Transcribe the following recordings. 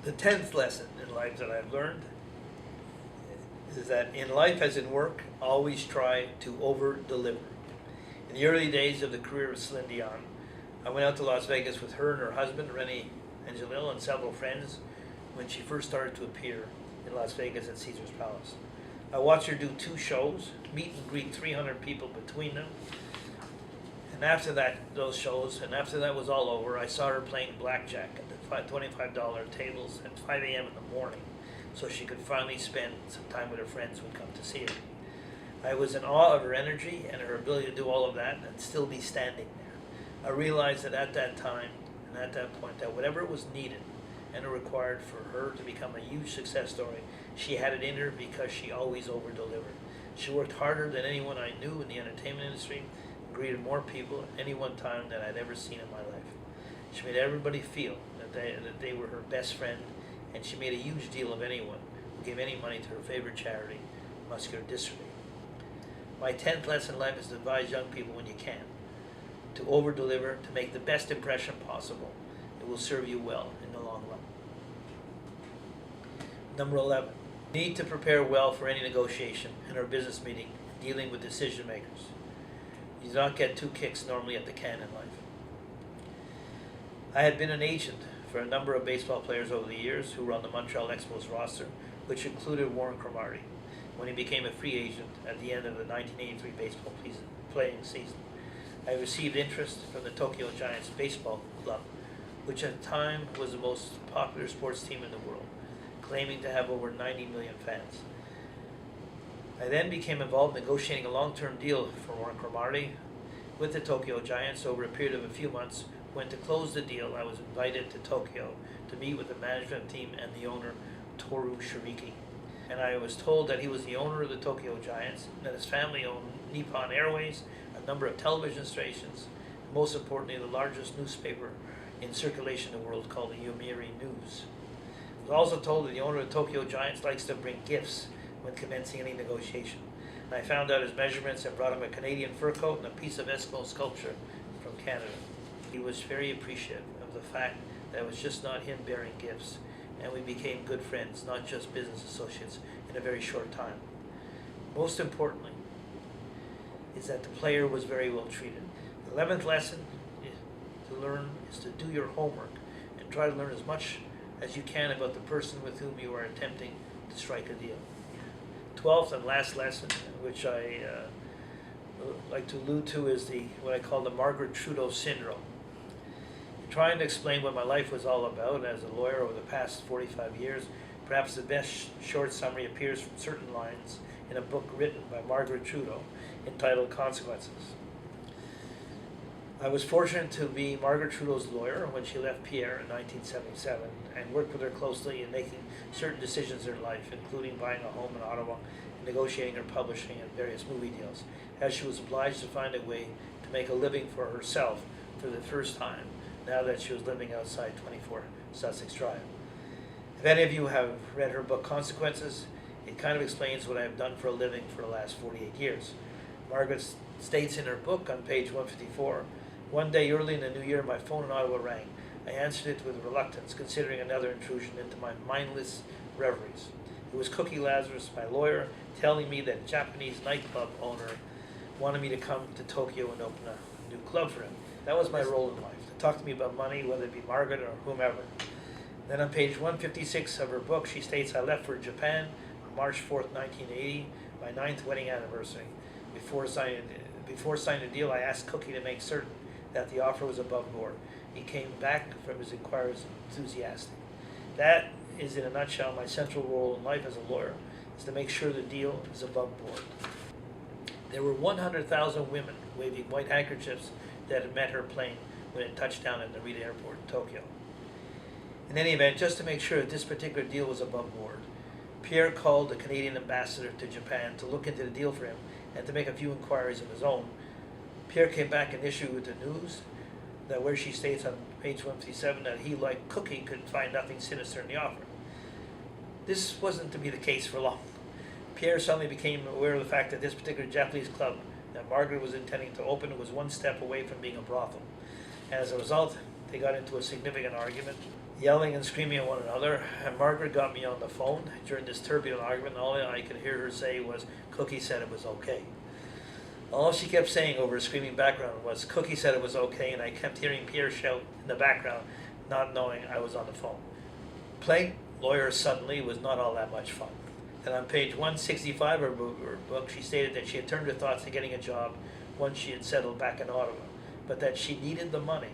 The 10th lesson in life that I've learned is that in life as in work, always try to over-deliver. In the early days of the career of Celine Dion, I went out to Las Vegas with her and her husband, Rennie and Jalil, and several friends when she first started to appear in Las Vegas at Caesar's Palace. I watched her do 2 shows, meet and greet 300 people between them. And after that, those shows, and after that was all over, I saw her playing blackjack at the $25 tables at 5 a.m. in the morning, so she could finally spend some time with her friends who would come to see her. I was in awe of her energy and her ability to do all of that and still be standing there. I realized that at that time and at that point that whatever was needed and required for her to become a huge success story, she had it in her because she always over-delivered. She worked harder than anyone I knew in the entertainment industry, greeted more people at any one time than I'd ever seen in my life. She made everybody feel that they were her best friend, and she made a huge deal of anyone who gave any money to her favorite charity, muscular dystrophy. My 10th lesson in life is to advise young people when you can, to over-deliver, to make the best impression possible. It will serve you well in the long run. Number 11, need to prepare well for any negotiation in or business meeting dealing with decision makers. You do not get 2 kicks normally at the can in life. I had been an agent for a number of baseball players over the years who were on the Montreal Expos roster, which included Warren Cromartie, when he became a free agent at the end of the 1983 baseball playing season. I received interest from the Tokyo Giants baseball club, which at the time was the most popular sports team in the world, claiming to have over 90 million fans. I then became involved in negotiating a long-term deal for Warren Cromartie with the Tokyo Giants over a period of a few months. When to close the deal, I was invited to Tokyo to meet with the management team and the owner, Toru Shiriki. And I was told that he was the owner of the Tokyo Giants, that his family owned Nippon Airways, a number of television stations, and most importantly, the largest newspaper in circulation in the world called the Yomiuri News. I was also told that the owner of the Tokyo Giants likes to bring gifts when commencing any negotiation. And I found out his measurements and brought him a Canadian fur coat and a piece of Eskimo sculpture from Canada. He was very appreciative of the fact that it was just not him bearing gifts, and we became good friends, not just business associates, in a very short time. Most importantly is that the player was very well treated. The 11th lesson to learn is to do your homework and try to learn as much as you can about the person with whom you are attempting to strike a deal. 12th and last lesson, which I like to allude to, is what I call the Margaret Trudeau syndrome. Trying to explain what my life was all about as a lawyer over the past 45 years, perhaps the best short summary appears from certain lines in a book written by Margaret Trudeau entitled Consequences. I was fortunate to be Margaret Trudeau's lawyer when she left Pierre in 1977 and worked with her closely in making certain decisions in her life, including buying a home in Ottawa and negotiating her publishing and various movie deals, as she was obliged to find a way to make a living for herself for the first time, now that she was living outside 24 Sussex Drive. If any of you have read her book Consequences, it kind of explains what I have done for a living for the last 48 years. Margaret states in her book on page 154, "One day early in the new year, my phone in Ottawa rang. I answered it with reluctance, considering another intrusion into my mindless reveries. It was Cookie Lazarus, my lawyer, telling me that a Japanese nightclub owner wanted me to come to Tokyo and open a new club for him. That was my role in life, to talk to me about money, whether it be Margaret or whomever." Then on page 156 of her book, she states, "I left for Japan on March 4th, 1980, my 9th wedding anniversary. Before signing the deal, I asked Cookie to make certain that the offer was above board. He came back from his inquiries enthusiastic." That is, in a nutshell, my central role in life as a lawyer, is to make sure the deal is above board. There were 100,000 women waving white handkerchiefs that had met her plane when it touched down at Narita Airport in Tokyo. In any event, just to make sure that this particular deal was above board, Pierre called the Canadian ambassador to Japan to look into the deal for him and to make a few inquiries of his own. Pierre came back initially with the news that where she states on page 157 that he, like Cookie, could find nothing sinister in the offer. This wasn't to be the case for long. Pierre suddenly became aware of the fact that this particular Japanese club that Margaret was intending to open was one step away from being a brothel. And as a result, they got into a significant argument. yelling and screaming at one another, and Margaret got me on the phone during this turbulent argument, and all I could hear her say was, "Cookie said it was okay." All she kept saying over a screaming background was, "Cookie said it was okay," and I kept hearing Pierre shout in the background, not knowing I was on the phone. Playing lawyer suddenly was not all that much fun. And on page 165 of her book, she stated that she had turned her thoughts to getting a job once she had settled back in Ottawa, but that she needed the money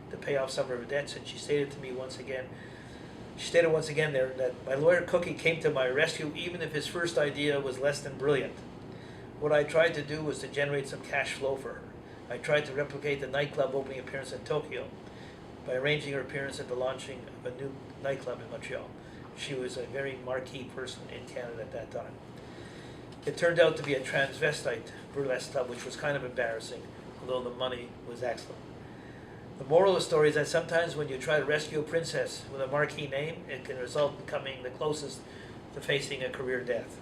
to pay off some of her debts, and she stated once again there that my lawyer Cookie came to my rescue even if his first idea was less than brilliant. What I tried to do was to generate some cash flow for her. I tried to replicate the nightclub opening appearance in Tokyo by arranging her appearance at the launching of a new nightclub in Montreal. She was a very marquee person in Canada at that time. It turned out to be a transvestite burlesque club, which was kind of embarrassing, although the money was excellent. The moral of the story is that sometimes when you try to rescue a princess with a marquee name, it can result in coming the closest to facing a career death.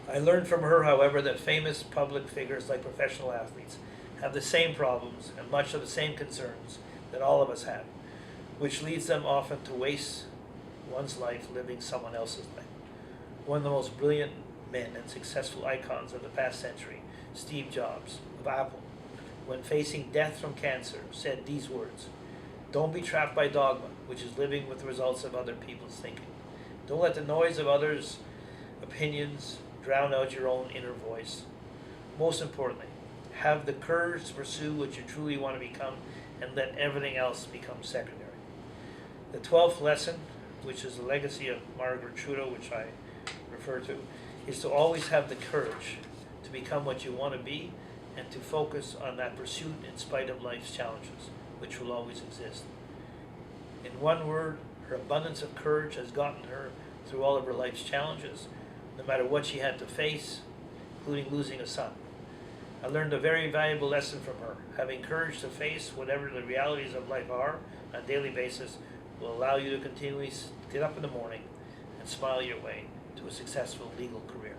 I learned from her, however, that famous public figures like professional athletes have the same problems and much of the same concerns that all of us have, which leads them often to waste one's life living someone else's life. One of the most brilliant men and successful icons of the past century, Steve Jobs of Apple, when facing death from cancer, said these words: "Don't be trapped by dogma, which is living with the results of other people's thinking. Don't let the noise of others' opinions drown out your own inner voice. Most importantly, have the courage to pursue what you truly want to become and let everything else become secondary." The 12th lesson, which is the legacy of Margaret Trudeau, which I refer to, is to always have the courage to become what you want to be and to focus on that pursuit in spite of life's challenges, which will always exist. In one word, her abundance of courage has gotten her through all of her life's challenges, no matter what she had to face, including losing a son. I learned a very valuable lesson from her. Having courage to face whatever the realities of life are on a daily basis will allow you to continually get up in the morning and smile your way to a successful legal career.